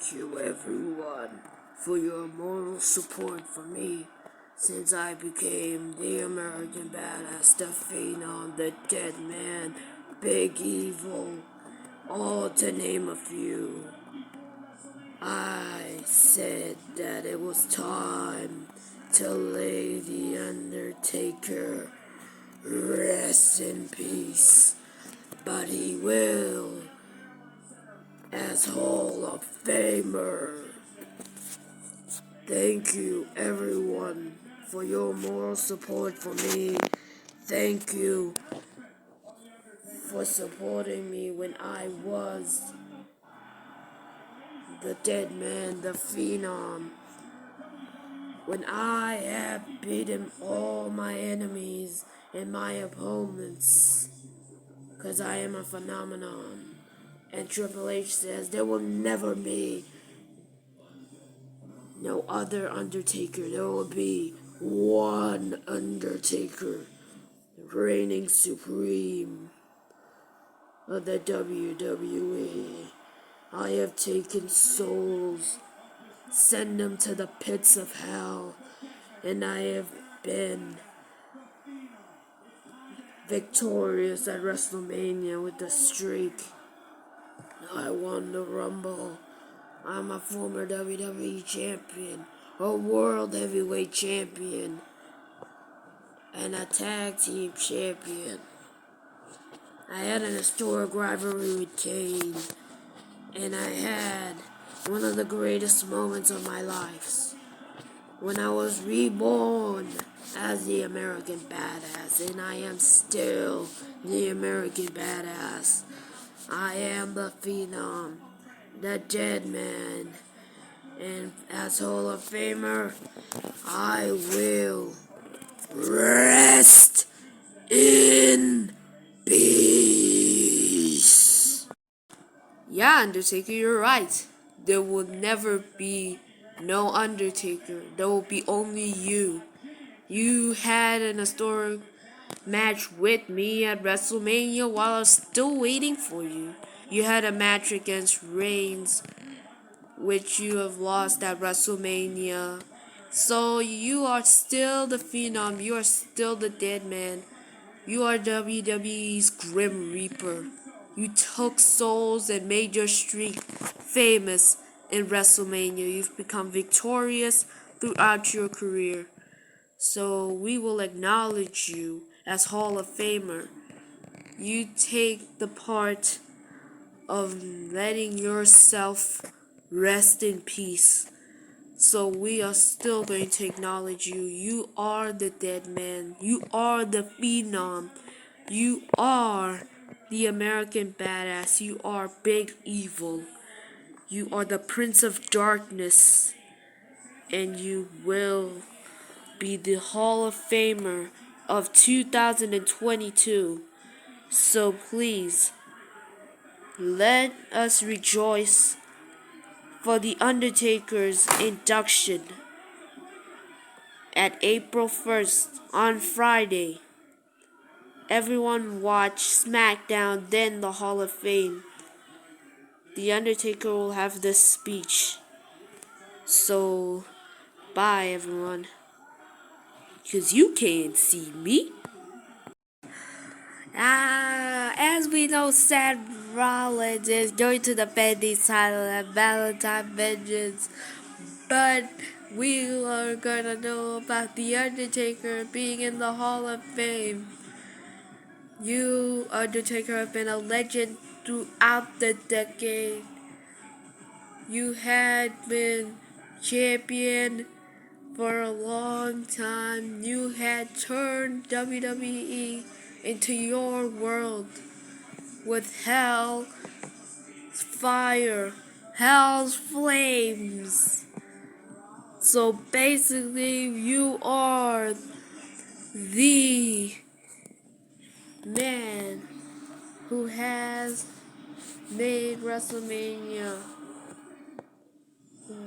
Thank you, everyone, for your moral support for me since I became the American Badass, the Phenom, the Dead Man, Big Evil, all to name a few. I said that it was time to lay the Undertaker rest in peace, but he will as Hall of Famer. Thank you, everyone, for your moral support for me. Thank you for supporting me when I was the Dead Man, the Phenom. When I have beaten all my enemies and my opponents, because I am a phenomenon. And Triple H says there will never be no other Undertaker. There will be one Undertaker, reigning supreme of the WWE. I have taken souls, send them to the pits of hell, and I have been victorious at WrestleMania with the streak. I won the Rumble. I'm a former WWE champion, a world heavyweight champion, and a tag team champion. I had an historic rivalry with Kane, and I had one of the greatest moments of my life when I was reborn as the American Badass, and I am still the American Badass. I am the Phenom, the Dead Man, and as Hall of Famer, I will rest in peace. Yeah, Undertaker, you're right. There will never be no Undertaker. There will be only you. You had an historic match with me at WrestleMania while I was still waiting for you. You had a match against Reigns, which you have lost at WrestleMania. So you are still the Phenom. You are still the Dead Man. You are WWE's Grim Reaper. You took souls and made your streak famous in WrestleMania. You've become victorious throughout your career. So we will acknowledge you as Hall of Famer. You take the part of letting yourself rest in peace. So we are still going to acknowledge you. You are the Dead Man. You are the Phenom. You are the American Badass. You are Big Evil. You are the Prince of Darkness. And you will be the Hall of Famer of 2022. So please, let us rejoice for the Undertaker's induction at April 1st on Friday. Everyone watch SmackDown, then the Hall of Fame. The Undertaker will have this speech. So, bye everyone. Because you can't see me. As we know, Seth Rollins is going to defend his title at Valentine Vengeance. But we are gonna know about The Undertaker being in the Hall of Fame. You, Undertaker, have been a legend throughout the decade. You had been champion for a long time. You had turned WWE into your world with hell, fire, hell's flames. So basically, you are the man who has made WrestleMania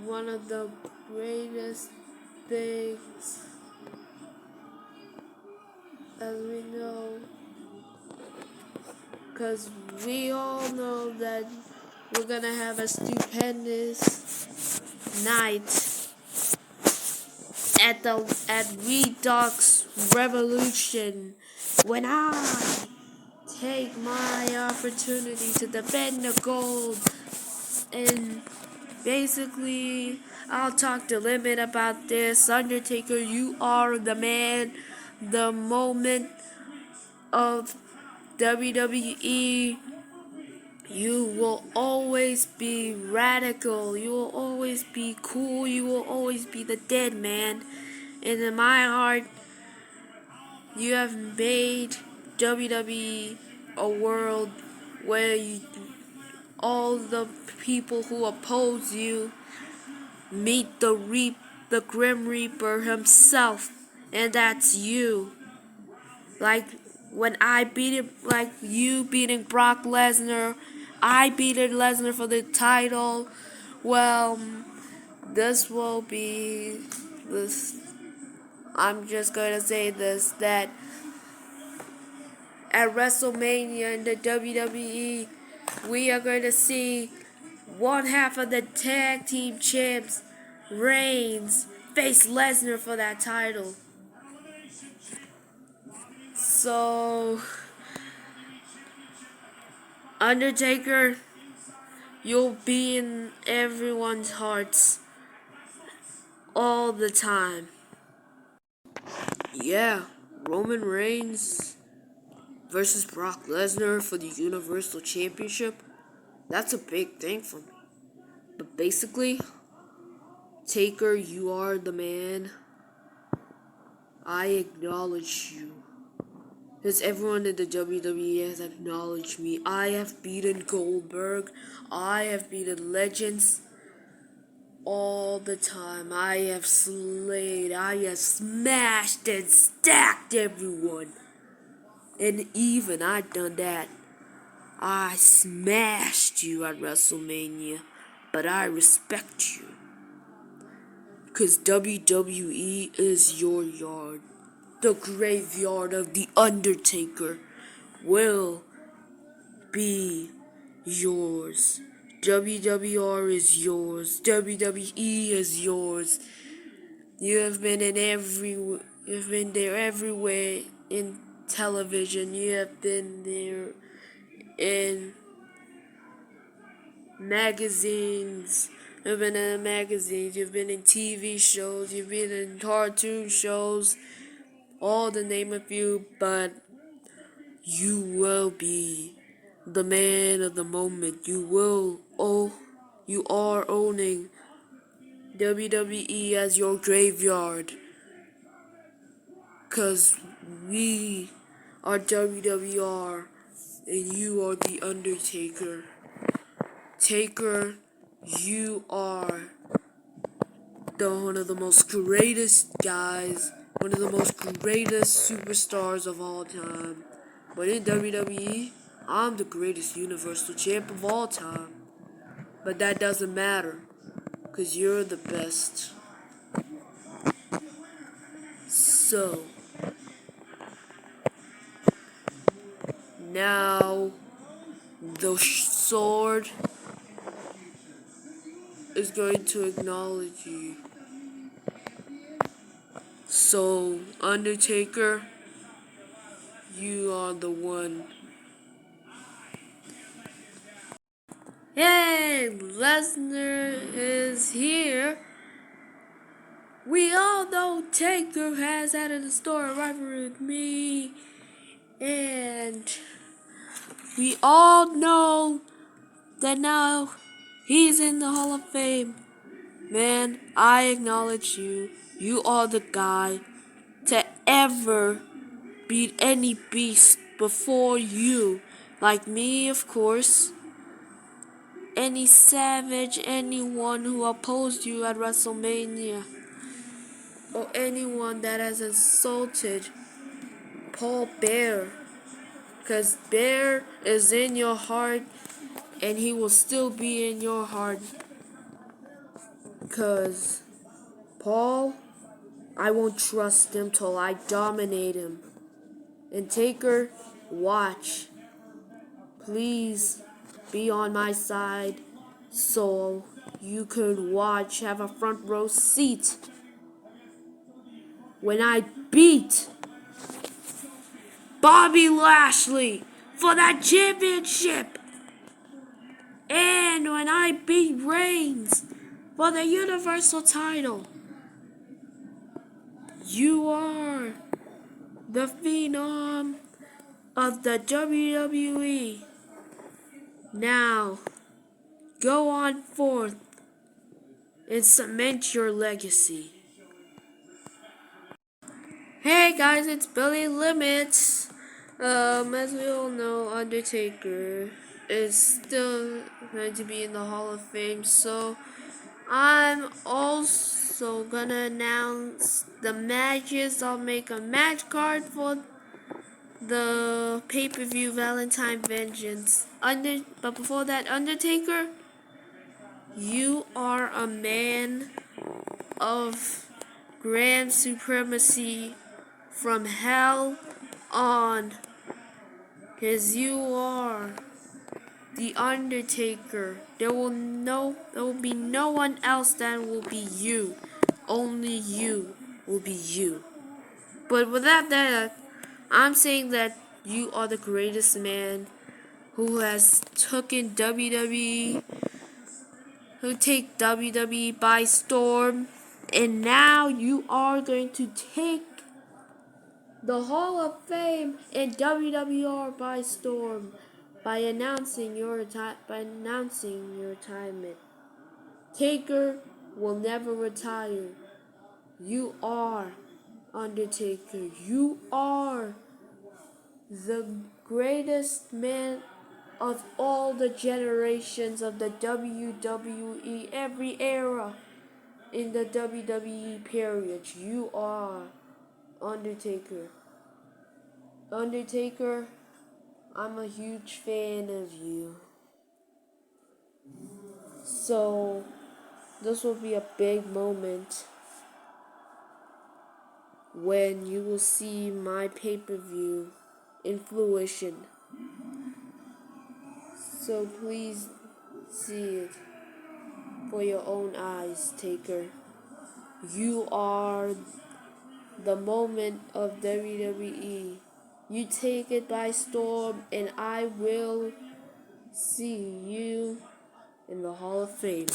one of the greatest things, as we know, because we all know that we're gonna have a stupendous night at Redux Revolution when I take my opportunity to defend the gold. And basically, I'll talk to Limit about this. Undertaker, you are the man, the moment of WWE. You will always be radical. You will always be cool. You will always be the dead man. And in my heart, you have made WWE a world where all the people who oppose you meet the Grim Reaper himself, and that's you. Like when I beat him, like you beating Brock Lesnar, I beat Lesnar for the title. Well, this will be this. I'm just gonna say this, that at WrestleMania in the WWE, we are going to see one half of the tag team champs, Reigns, face Lesnar for that title. So, Undertaker, you'll be in everyone's hearts all the time. Yeah, Roman Reigns versus Brock Lesnar for the Universal Championship. That's a big thing for me. But basically, Taker, you are the man. I acknowledge you. Because everyone in the WWE has acknowledged me. I have beaten Goldberg. I have beaten legends all the time. I have slayed. I have smashed and stacked everyone. And even I've done that. I smashed you at WrestleMania. But I respect you. Because WWE is your yard. The graveyard of the Undertaker will be yours. WWR is yours. WWE is yours. You've been there everywhere in television. You have been there in magazines. You've been in magazines. You've been in TV shows. You've been in cartoon shows. All to name a few, but you will be the man of the moment. You are owning WWE as your graveyard. Cause we are WWR and you are the Undertaker. Taker, you are one of the most greatest guys, one of the most greatest superstars of all time. But in WWE, I'm the greatest Universal Champ of all time. But that doesn't matter, because you're the best. So, now the sword is going to acknowledge you. So, Undertaker, you are the one. Hey, Lesnar is here. We all know Taker has had a historic rivalry with me. And we all know that now he's in the Hall of Fame. Man, I acknowledge you. You are the guy to ever beat any beast before you. Like me, of course. Any savage, anyone who opposed you at WrestleMania. Or anyone that has insulted Paul Bear. Because Bear is in your heart and he will still be in your heart. Because Paul, I won't trust him till I dominate him. And Taker, watch. Please, be on my side so you could watch, have a front row seat when I beat Bobby Lashley for that championship, and when I beat Reigns for the Universal title. You are the phenom of the WWE. Now, go on forth and cement your legacy. Hey guys, it's Billy Limits. As we all know, Undertaker is still going to be in the Hall of Fame, so I'm also gonna announce the matches. I'll make a match card for the pay-per-view Valentine Vengeance. But before that, Undertaker, you are a man of grand supremacy from hell on, cause you are the Undertaker. There will be no one else that will be you. Only you will be you. But without that, I'm saying that you are the greatest man who has taken WWE, who take WWE by storm, and now you are going to take the Hall of Fame and WWR by storm by announcing your retirement. Taker will never retire. You are Undertaker. You are the greatest man of all the generations of the WWE, every era in the WWE period. You are Undertaker. Undertaker, I'm a huge fan of you. So, this will be a big moment when you will see my pay-per-view in fruition. So please see it for your own eyes, Taker. You are the moment of WWE. You take it by storm, and I will see you in the Hall of Fame.